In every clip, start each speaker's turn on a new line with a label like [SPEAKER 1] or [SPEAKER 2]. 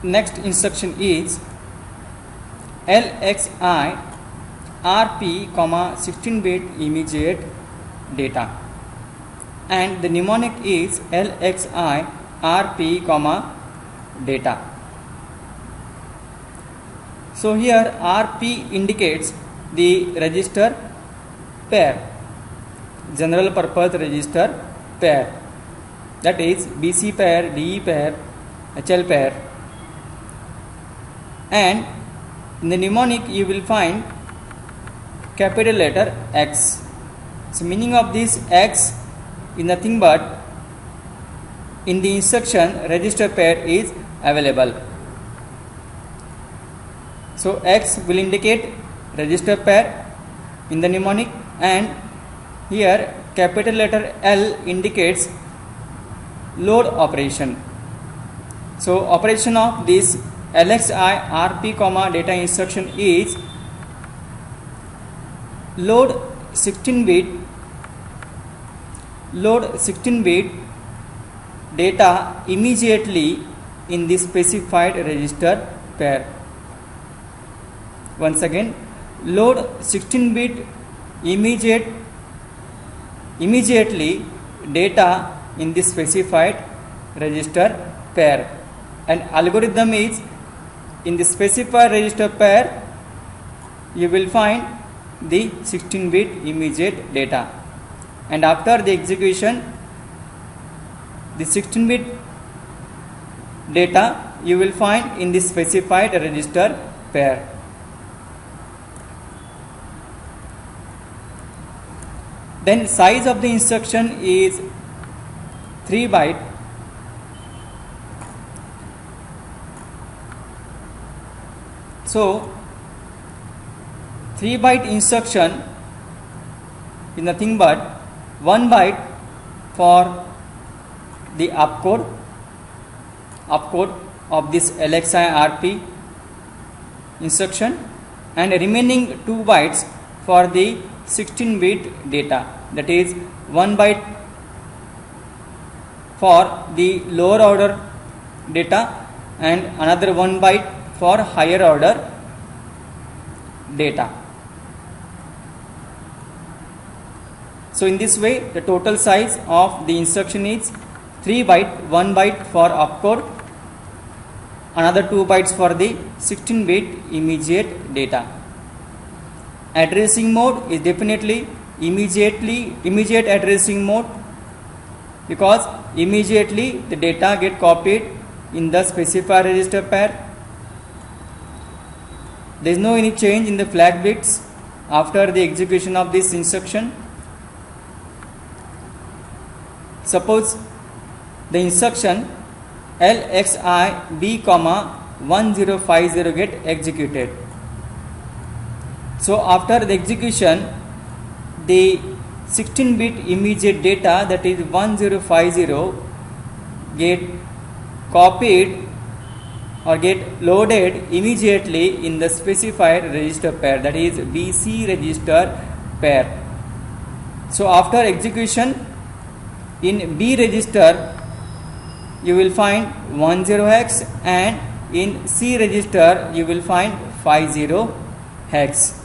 [SPEAKER 1] next instruction is LXI RP, 16-bit immediate data, and the mnemonic is LXI RP, data. So here RP indicates the register pair, general purpose register pair, that is BC pair, DE pair, HL pair, and in the mnemonic you will find capital letter X. So meaning of this X is nothing but in the instruction register pair is available. So X will indicate register pair in the mnemonic, and here capital letter L indicates load operation. So operation of this LXI RP, data instruction is load 16-bit data immediately in the specified register pair. Once again, load 16-bit immediately data in the specified register pair, and algorithm is in the specified register pair you will find the 16-bit immediate data, and after the execution the 16-bit data you will find in the specified register pair. Then size of the instruction is 3 byte. So 3 byte instruction is nothing but 1 byte for the opcode of this LXI RP instruction, and remaining 2 bytes for the 16-bit data, that is 1 byte for the lower order data and another 1 byte for higher order data. So in this way the total size of the instruction is 3 byte, 1 byte for opcode, another 2 bytes for the 16-bit immediate data. Addressing mode is definitely immediate addressing mode, because immediately the data get copied in the specified register pair. There is no any change in the flag bits after the execution of this instruction. Suppose the instruction LXI B,1050 get executed. So after the execution the 16-bit immediate data, that is 1050, get copied or get loaded immediately in the specified register pair, that is BC register pair. So after execution in B register you will find 10hex, and in C register you will find 50hex.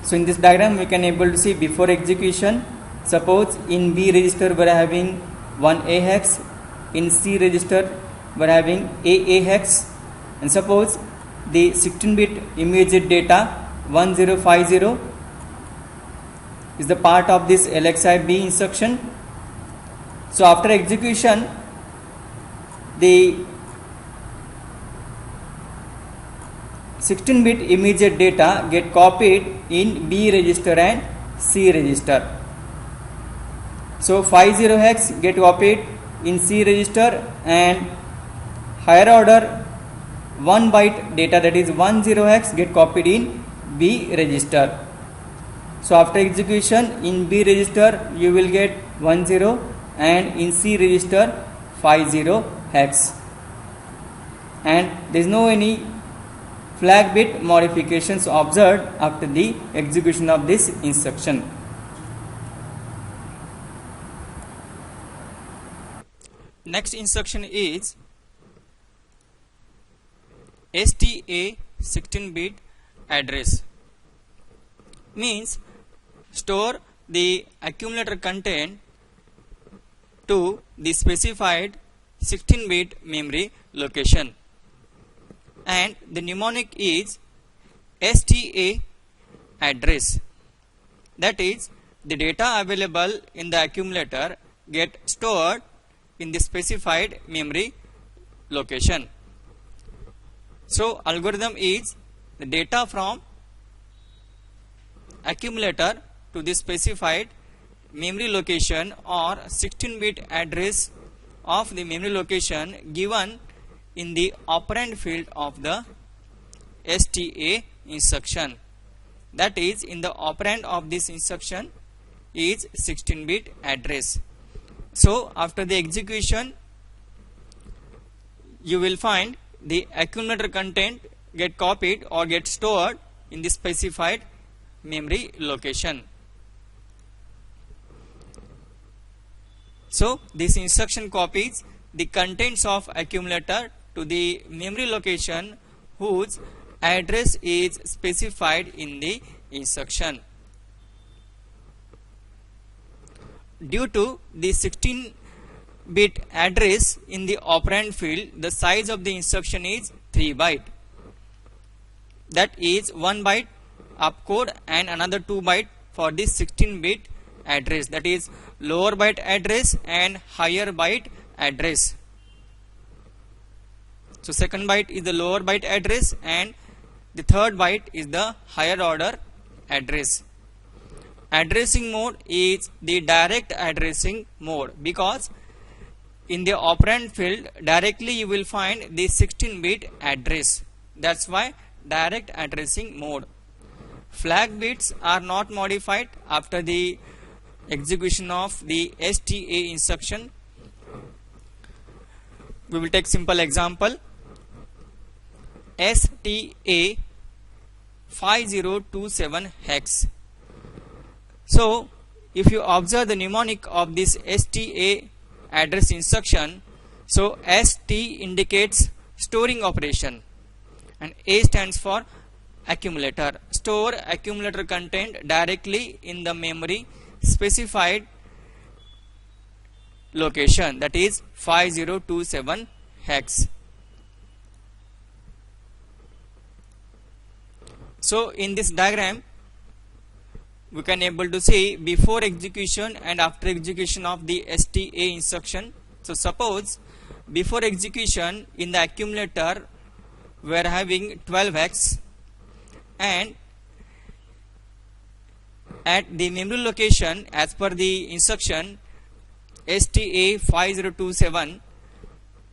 [SPEAKER 1] So in this diagram we can able to see before execution, suppose in B register we are having 1A hex, in C register we are having AA hex, and suppose the 16-bit immediate data 1050 is the part of this LXI B instruction. So after execution the 16-bit immediate data get copied in B register and C register. So 50hex get copied in C register, and higher order 1 byte data, that is 10hex, get copied in B register. So after execution in B register you will get 10, and in C register 50hex, and there is no any flag bit modifications observed after the execution of this instruction. Next instruction is STA 16-bit address, means store the accumulator content to the specified 16-bit memory location, and the mnemonic is STA address, that is the data available in the accumulator get stored in the specified memory location. So algorithm is the data from accumulator to the specified memory location or 16-bit address of the memory location given in the operand field of the STA instruction, that is in the operand of this instruction is 16-bit address. So after the execution you will find the accumulator content get copied or get stored in the specified memory location. So this instruction copies the contents of accumulator to the memory location whose address is specified in the instruction. Due to the 16-bit address in the operand field, the size of the instruction is 3 byte. That is 1 byte opcode and another 2 byte for the 16-bit address, that is lower byte address and higher byte address. So second byte is the lower byte address and the third byte is the higher order address. Addressing mode is the direct addressing mode, because in the operand field directly you will find the 16-bit address, that's why direct addressing mode. Flag bits are not modified after the execution of the STA instruction. We will take simple example. STA 5027 hex. So if you observe the mnemonic of this STA address instruction, so ST indicates storing operation and A stands for accumulator. Store accumulator content directly in the memory specified location, that is 5027 hex. So in this diagram we can able to see before execution and after execution of the STA instruction. So suppose before execution in the accumulator we are having 12x, and at the memory location as per the instruction STA 5027,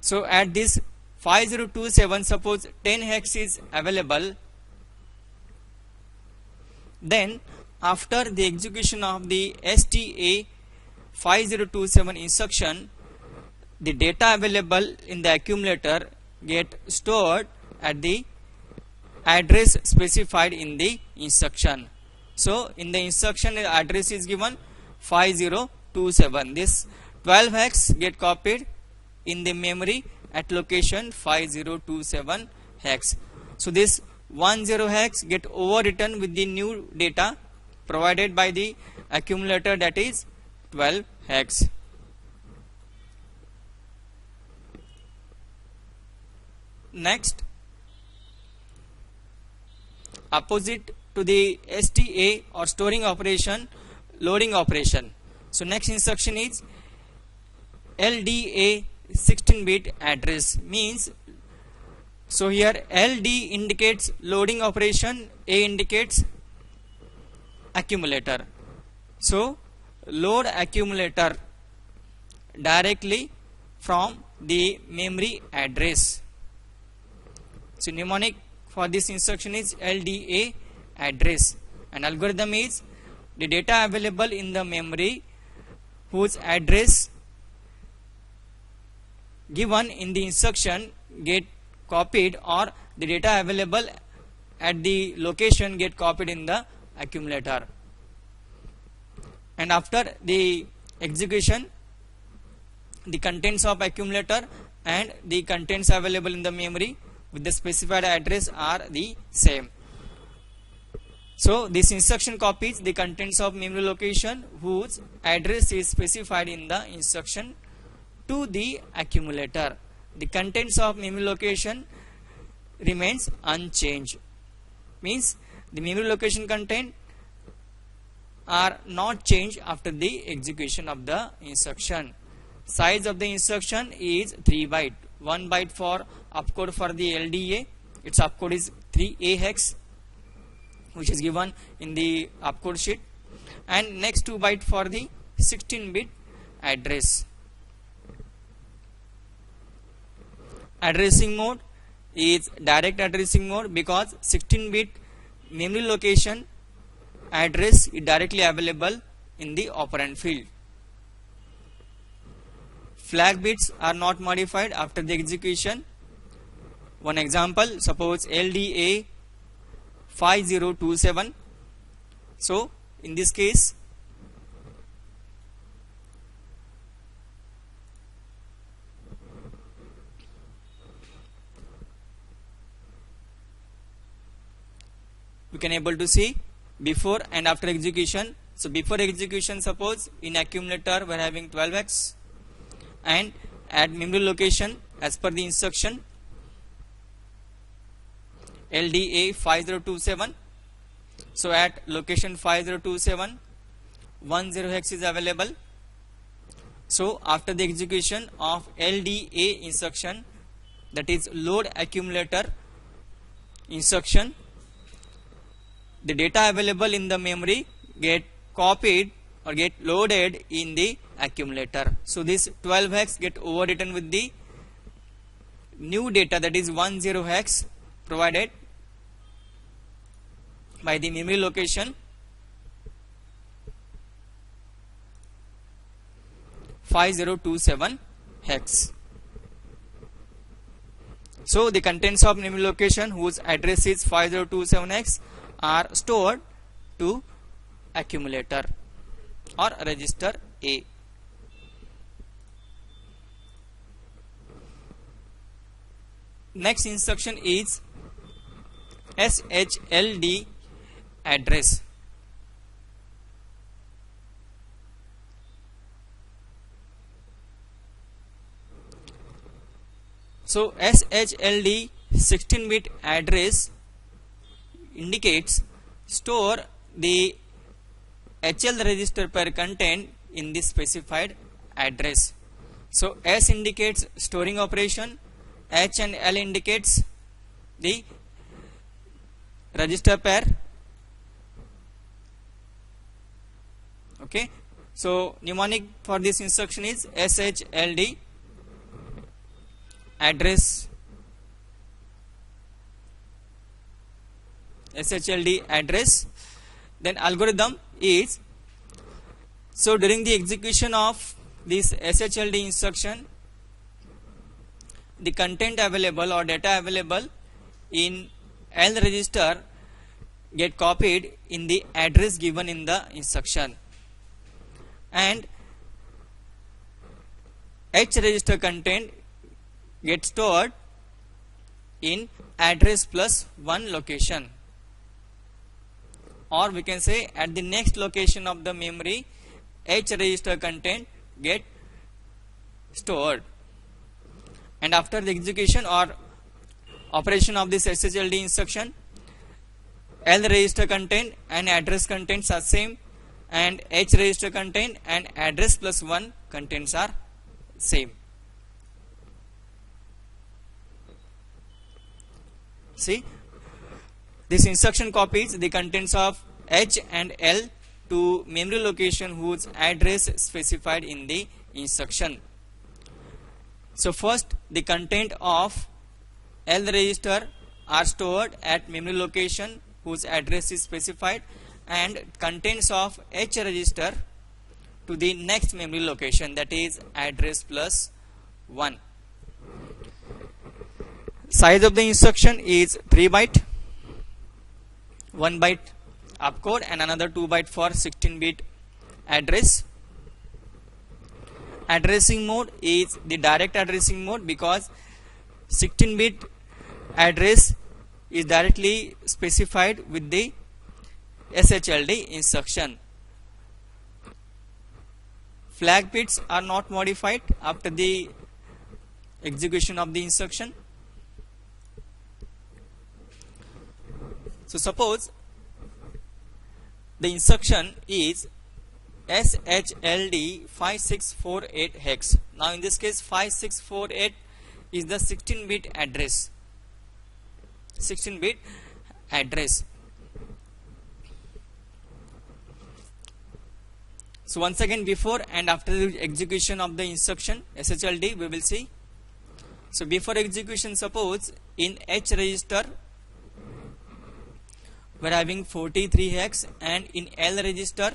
[SPEAKER 1] so at this 5027 suppose 10 hex is available, then after the execution of the STA 5027 instruction, the data available in the accumulator get stored at the address specified in the instruction. So in the instruction the address is given 5027. This 12 hex get copied in the memory at location 5027 hex. So this 10 hex get overwritten with the new data provided by the accumulator, that is 12 hex. Next, opposite to the STA or storing operation, loading operation. So next instruction is LDA 16-bit address, means so here LD indicates loading operation, A indicates accumulator. So load accumulator directly from the memory address. So mnemonic for this instruction is LDA address, and algorithm is the data available in the memory whose address given in the instruction get copied, or the data available at the location get copied in the accumulator. And after the execution the contents of accumulator and the contents available in the memory with the specified address are the same. So this instruction copies the contents of memory location whose address is specified in the instruction to the accumulator. The contents of memory location remains unchanged, means the memory location content are not changed after the execution of the instruction. Size of the instruction is 3 byte. 1 byte for opcode for the LDA, its opcode is 3A hex, which is given in the opcode sheet, and next 2 byte for the 16-bit address. Addressing mode is direct addressing mode because 16-bit memory location address is directly available in the operand field. Flag bits are not modified after the execution. One example, suppose LDA 5027. So in this case, we can able to see before and after execution. So before execution, suppose in accumulator we are having 12x, and at memory location as per the instruction LDA 5027. So at location 5027 10 hex is available. So after the execution of LDA instruction, that is load accumulator instruction, the data available in the memory get copied or get loaded in the accumulator. So this 12 hex get overwritten with the new data, that is 10 hex provided by the memory location 5027 hex. So the contents of memory location whose address is 5027 hex are stored to accumulator or register A. Next instruction is SHLD address. So SHLD 16-bit address indicates store the HL register per content in the specified address. So S indicates storing operation, H and L indicates the register pair. Okay, so mnemonic for this instruction is SHLD address, SHLD address. Then algorithm is, so during the execution of this SHLD instruction, the content available or data available in L register get copied in the address given in the instruction, and H register content get stored in address plus 1 location, or we can say at the next location of the memory H register content get stored. And after the execution or operation of this SHLD instruction, L register content and address contents are same, and H register content and address plus 1 contents are same. See, this instruction copies the contents of H and L to memory location whose address specified in the instruction. So first the content of L register are stored at memory location whose address is specified, and contents of H register to the next memory location, that is address plus 1. Size of the instruction is 3 byte, 1 byte opcode and another 2 byte for 16-bit address, addressing mode is the direct addressing mode because 16-bit address is directly specified with the SHLD instruction. Flag bits are not modified after the execution of the instruction. So suppose the instruction is SHLD 5648 hex. Now in this case 5648 is the 16-bit address. 16-bit address. So once again, before and after the execution of the instruction SHLD we will see. So before execution, suppose in H register we are having 43 hex and in L register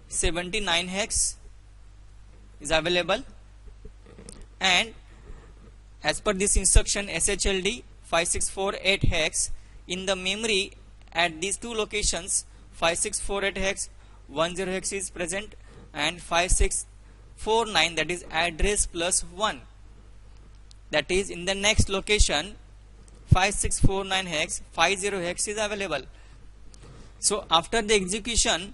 [SPEAKER 1] 79 hex is available, and as per this instruction SHLD 5648 hex, in the memory at these two locations 5648 hex 10 hex is present and 5649, that is address plus 1, that is in the next location 5649 hex 50 hex is available. So after the execution,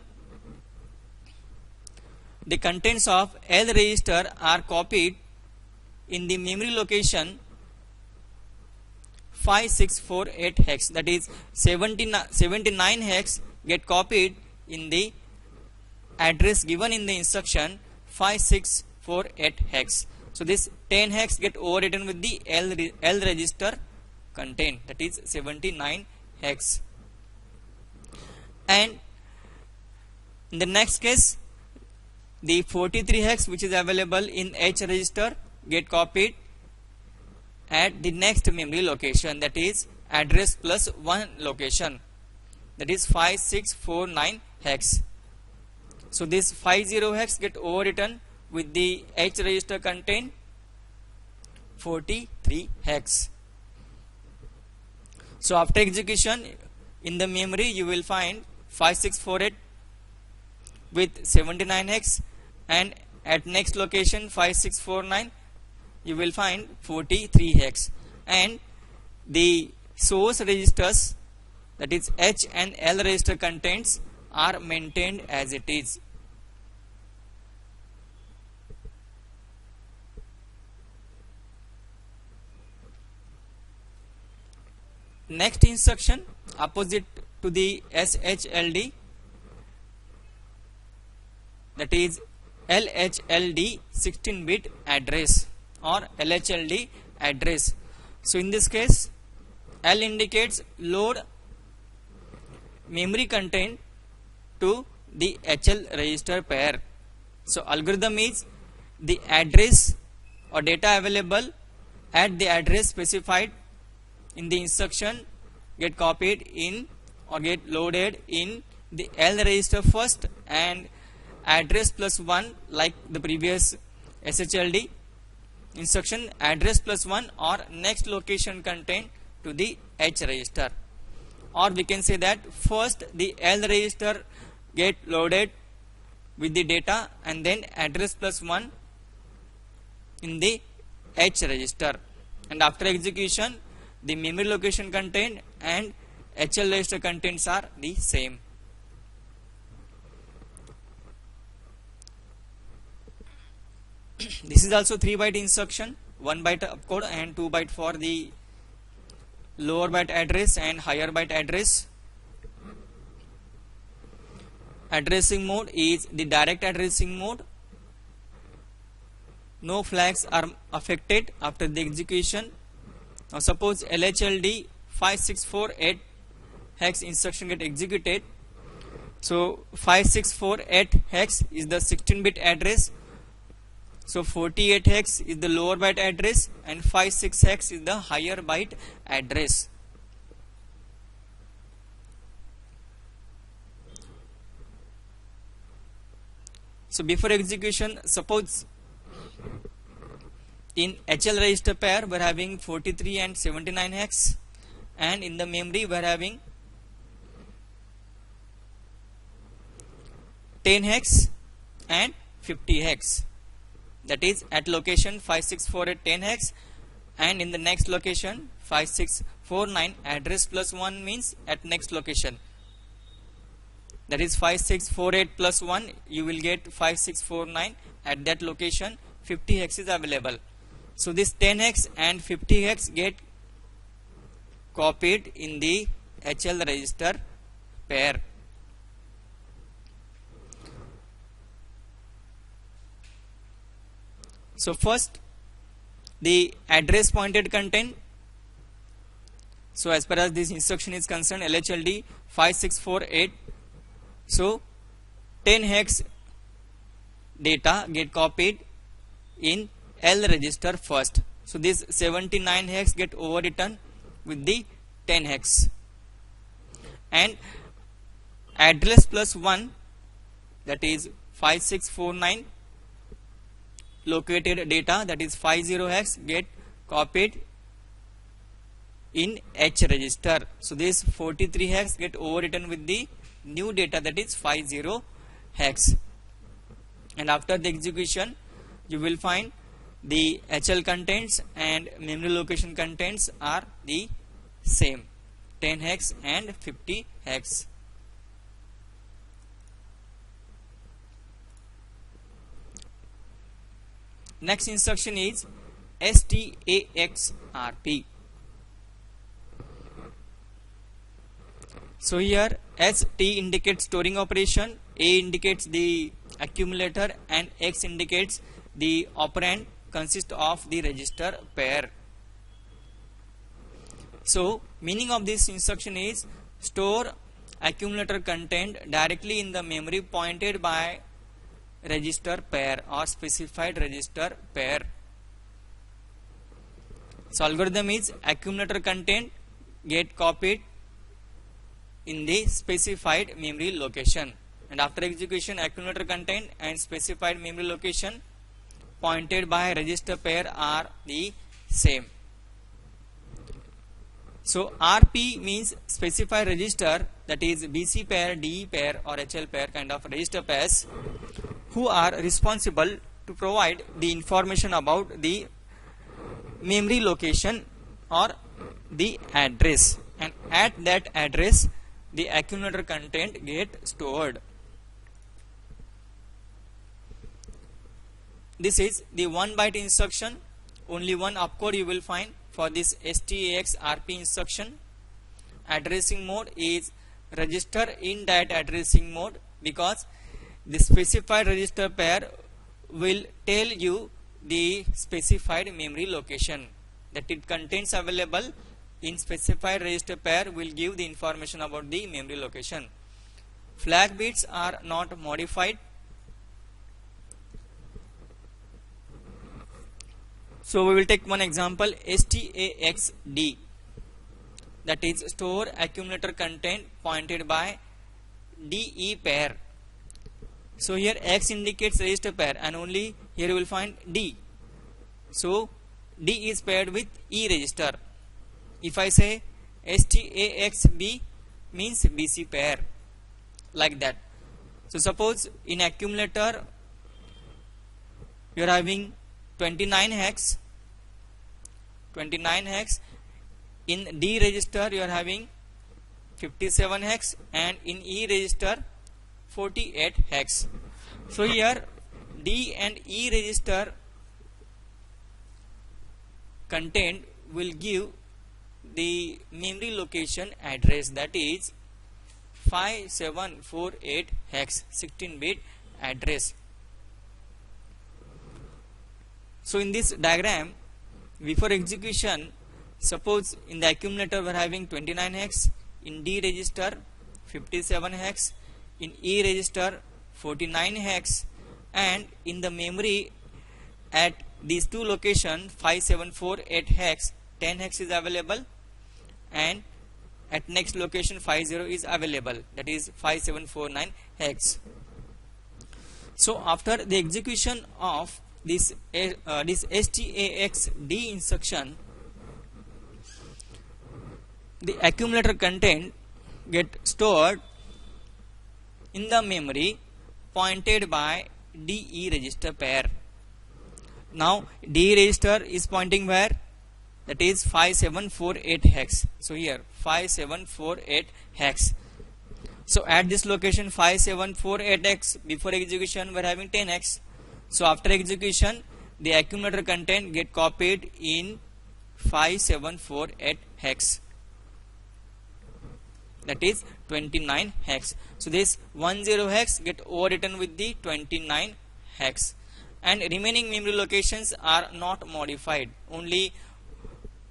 [SPEAKER 1] the contents of L register are copied in the memory location 5648 hex, that is 79 hex get copied in the address given in the instruction 5648 hex. So this 10 hex get overwritten with the L register content, that is 79 hex. And in the next case, the 43 hex which is available in H register get copied at the next memory location, that is address plus 1 location, that is 5649 hex. So this 50 hex get overwritten with the H register contain 43 hex. So after execution in the memory you will find 5648 with 79 hex, and at next location 5649 you will find 43 hex, and the source registers, that is H and L register contents, are maintained as it is. Next instruction opposite to the SHLD, that is LHLD 16-bit address or LHLD address. So in this case L indicates load memory content to the HL register pair. So algorithm is the address or data available at the address specified in the instruction get copied in or get loaded in the L register first, and address plus 1 like the previous SHLD instruction, address plus 1 or next location content to the H register, or we can say that first the L register get loaded with the data and then address plus 1 in the H register, and after execution the memory location content and HL register contents are the same. This is also 3-byte instruction, 1 byte opcode and 2 byte for the lower byte address and higher byte address. Addressing mode is the direct addressing mode. No flags are affected after the execution. Now suppose LHLD 5648 hex instruction get executed. So 5648 hex is the 16-bit address. So 48 hex is the lower byte address and 56 hex is the higher byte address. So before execution, suppose in HL register pair we are having 43 and 79 hex, and in the memory we are having 10 hex and 50 hex. that is at location 5648 10 hex, and in the next location 5649 address plus 1 means at next location, that is 5648 plus 1 you will get 5649 at that location 50 hex is available. So this 10 hex and 50 hex get copied in the HL register pair. So first the address pointed content. So as far as this instruction is concerned, LHLD 5648, so 10 hex data get copied in L register first. So this 79 hex get overwritten with the 10 hex, and address plus 1, that is 5649 located data, that is 50 hex get copied in H register. So this 43 hex get overwritten with the new data, that is 50 hex, and after the execution you will find the HL contents and memory location contents are the same, 10 hex and 50 hex. Next instruction is STAXRP. So here ST indicates storing operation, A indicates the accumulator, and X indicates the operand consist of the register pair. So meaning of this instruction is store accumulator content directly in the memory pointed by register pair or specified register pair. So algorithm is accumulator content get copied in the specified memory location, and after execution accumulator content and specified memory location pointed by register pair are the same. So RP means specified register, that is BC pair, DE pair or HL pair kind of register pairs who are responsible to provide the information about the memory location or the address, and at that address the accumulator content get stored. This is the 1 byte instruction, only one opcode you will find for this STAXRP instruction. Addressing mode is register in that addressing mode, because the specified register pair will tell you the specified memory location, that it contains available in specified register pair will give the information about the memory location. Flag bits are not modified. So we will take one example, STAXD, that is store accumulator content pointed by DE pair. So here X indicates register pair and only here you will find D. So D is paired with E register. If I say STAXB means BC pair, like that. So suppose in accumulator you are having 29 hex, in D register you are having 57 hex, and in E register 48 hex. So here D and E register content will give the memory location address, that is 5748 hex 16-bit address. So in this diagram, before execution, suppose in the accumulator we are having 29 hex, in D register 57 hex, in E register 49 hex, and in the memory at these two locations 5748 hex 10 hex is available, and at next location 50 is available, that is 5749 hex. So after the execution of this STAXD instruction, the accumulator content get stored in the memory pointed by DE register pair. Now D register is pointing where? That is 5748 hex. So here 5748 hex. So at this location 5748x, before execution we are having 10x. So after execution the accumulator content get copied in 5748 hex, that is 29 hex. So this 10 hex get overwritten with the 29 hex, and remaining memory locations are not modified. Only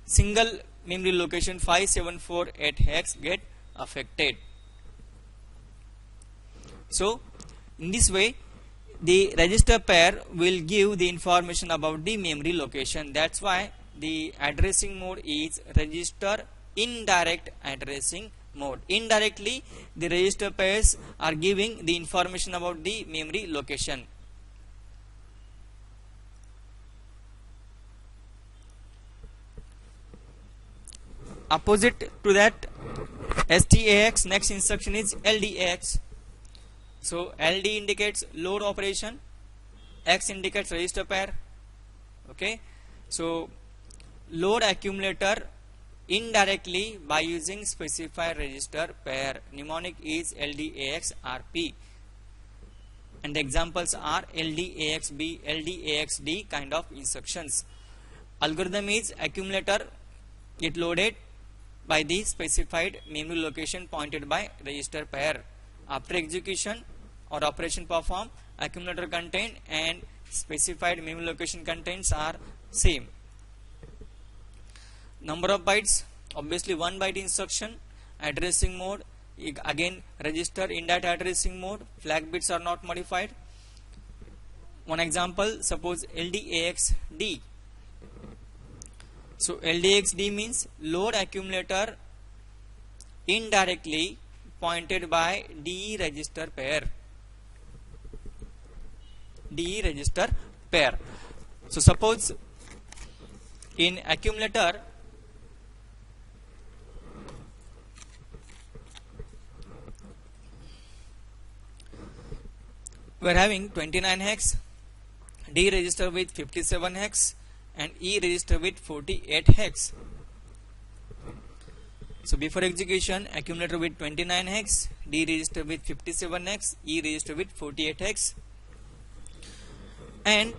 [SPEAKER 1] single memory location 5748 hex get affected. So in this way the register pair will give the information about the memory location. That's why the addressing mode is register indirect addressing mode. Indirectly the register pairs are giving the information about the memory location. Opposite to that STAX, next instruction is LDAX. So LD indicates load operation, X indicates register pair. Okay, so load accumulator indirectly by using specified register pair. Mnemonic is LDAX RP, and the examples are LDAXB, LDAXD kind of instructions. Algorithm is accumulator get loaded by the specified memory location pointed by register pair. After execution or operation perform, accumulator content and specified memory location contents are same. Number of bytes, obviously 1 byte instruction. Addressing mode, again register indirect addressing mode, flag bits are not modified. One example, suppose LDAXD. So LDAXD means load accumulator indirectly pointed by DE register pair. DE register pair. So suppose in accumulator we are having 29 hex, D register with 57 hex, and E register with 48 hex. So before execution, accumulator with 29 hex, D register with 57 hex, E register with 48 hex, and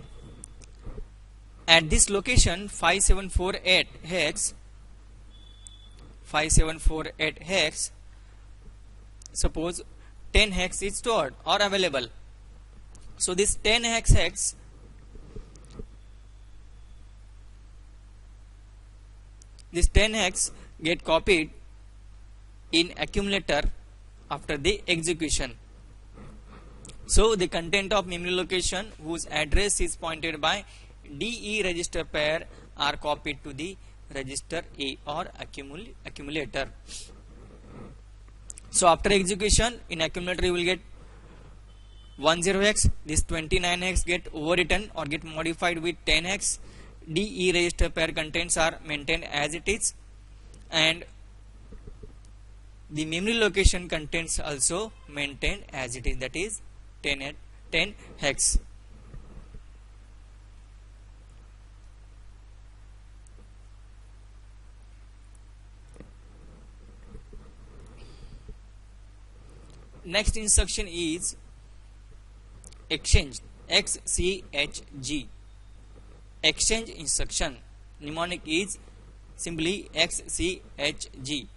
[SPEAKER 1] at this location 5748 hex, suppose 10 hex is stored or available. So this 10 hex get copied in accumulator after the execution. So the content of memory location whose address is pointed by DE register pair are copied to the register A or accumulator. So after execution in accumulator you will get 10x, this 29x get overwritten or get modified with 10x. DE register pair contents are maintained as it is, and the memory location contents also maintained as it is, that is 10 hex. Next instruction is exchange, XCHG. Exchange instruction, mnemonic is simply XCHG.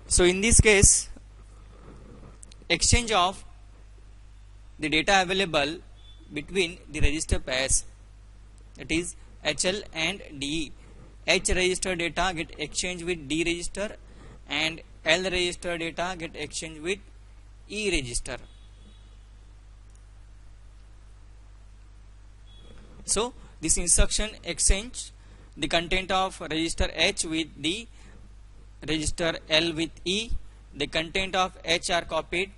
[SPEAKER 1] So in this case, exchange of the data available between the register pairs, that is HL and DE. H register data get exchanged with D register, and L register data get exchanged with E register. So this instruction exchange the content of register H with the register L with E. The content of H are copied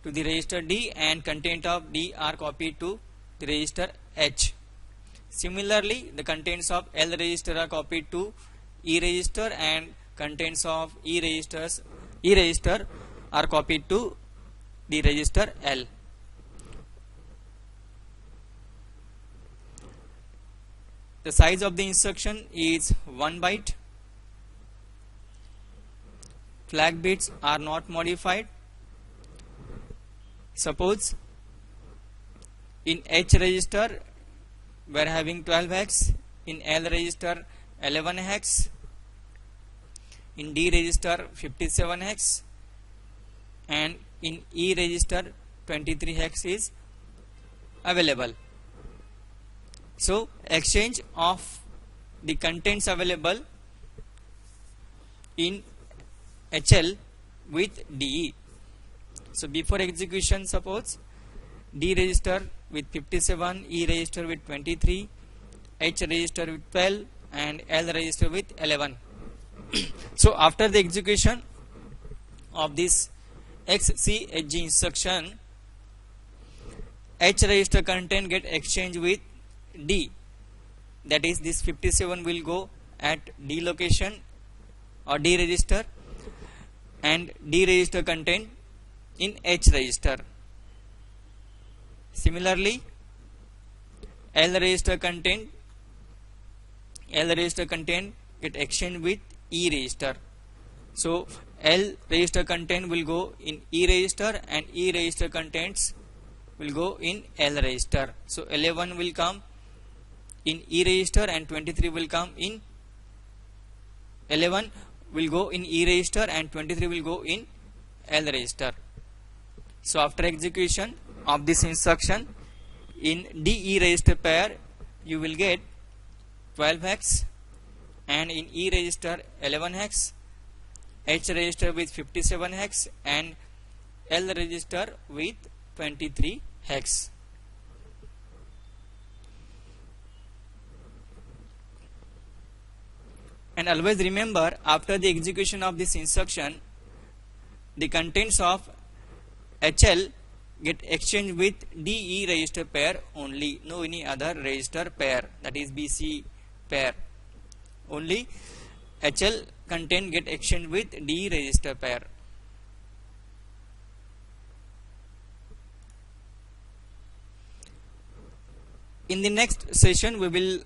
[SPEAKER 1] to the register D, and content of D are copied to the register H. Similarly, the contents of L register are copied to E register, and contents of E register are copied to the register L. the size of the instruction is 1 byte. Flag bits are not modified. Suppose in H register we are having 12 hex, in L register 11 hex, in D register 57 hex, and in E register 23 hex is available. So exchange of the contents available in HL with DE. So before execution, suppose D register with 57, E register with 23, H register with 12, and L register with 11. So after the execution of this XCHG instruction, H register content get exchanged with D, that is this 57 will go at D location or D register, and D register content in H register. Similarly, L register content get exchanged with E register. So L register content will go in E register and E register contents will go in L register. So 11 will come in E register and 23 will come in 11 will go in E register and 23 will go in L register. So after execution of this instruction, in DE register pair you will get 12 hex, and in E register 11 hex, H register with 57 hex, and L register with 23 hex. And always remember, after the execution of this instruction, the contents of HL get exchanged with DE register pair only, no any other register pair, that is BC pair. Only HL content get exchanged with DE register pair. In the next session we will